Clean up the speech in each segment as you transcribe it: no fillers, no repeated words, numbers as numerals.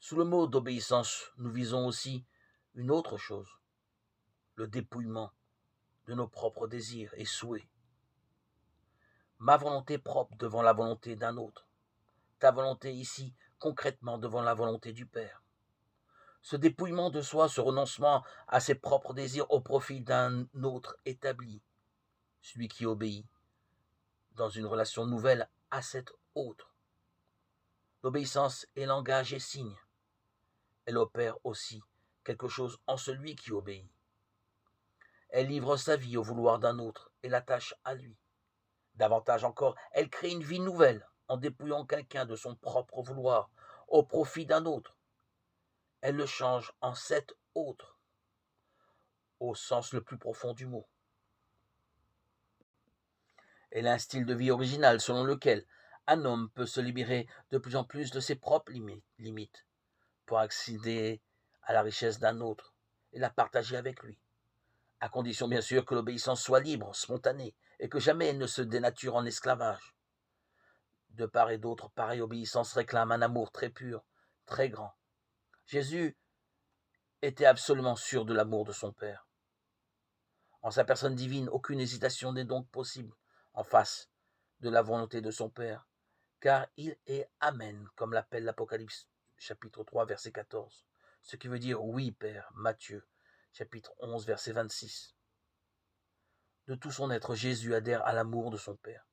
Sous le mot d'obéissance, nous visons aussi une autre chose, le dépouillement de nos propres désirs et souhaits. Ma volonté propre devant la volonté d'un autre. Ta volonté ici, concrètement, devant la volonté du Père. Ce dépouillement de soi, ce renoncement à ses propres désirs au profit d'un autre établi, celui qui obéit, dans une relation nouvelle à cet autre. L'obéissance est langage et signe. Elle opère aussi quelque chose en celui qui obéit. Elle livre sa vie au vouloir d'un autre et l'attache à lui. Davantage encore, elle crée une vie nouvelle en dépouillant quelqu'un de son propre vouloir au profit d'un autre. Elle le change en cet autre, au sens le plus profond du mot. Elle a un style de vie original selon lequel un homme peut se libérer de plus en plus de ses propres limites pour accéder à la richesse d'un autre et la partager avec lui, à condition bien sûr que l'obéissance soit libre, spontanée, et que jamais elle ne se dénature en esclavage. De part et d'autre, pareille obéissance réclame un amour très pur, très grand. Jésus était absolument sûr de l'amour de son Père. En sa personne divine, aucune hésitation n'est donc possible en face de la volonté de son Père, car il est Amen, comme l'appelle l'Apocalypse chapitre 3, verset 14, ce qui veut dire oui, Père, Matthieu, chapitre 11, verset 26. De tout son être, Jésus adhère à l'amour de son Père.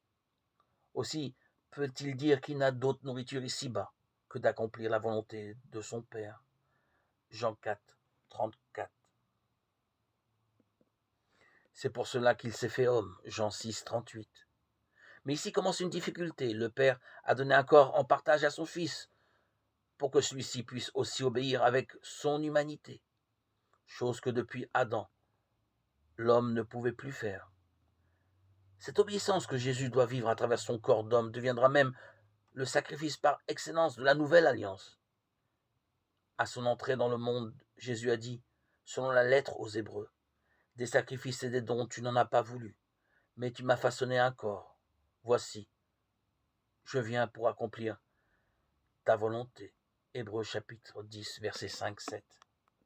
Aussi peut-il dire qu'il n'a d'autre nourriture ici-bas que d'accomplir la volonté de son Père. Jean 4, 34. C'est pour cela qu'il s'est fait homme. Jean 6, 38. Mais ici commence une difficulté. Le Père a donné un corps en partage à son Fils pour que celui-ci puisse aussi obéir avec son humanité, chose que depuis Adam, l'homme ne pouvait plus faire. Cette obéissance que Jésus doit vivre à travers son corps d'homme deviendra même le sacrifice par excellence de la nouvelle alliance. À son entrée dans le monde, Jésus a dit, selon la lettre aux Hébreux, « Des sacrifices et des dons tu n'en as pas voulu, mais tu m'as façonné un corps. Voici, je viens pour accomplir ta volonté. » Hébreux chapitre 10, versets 5-7.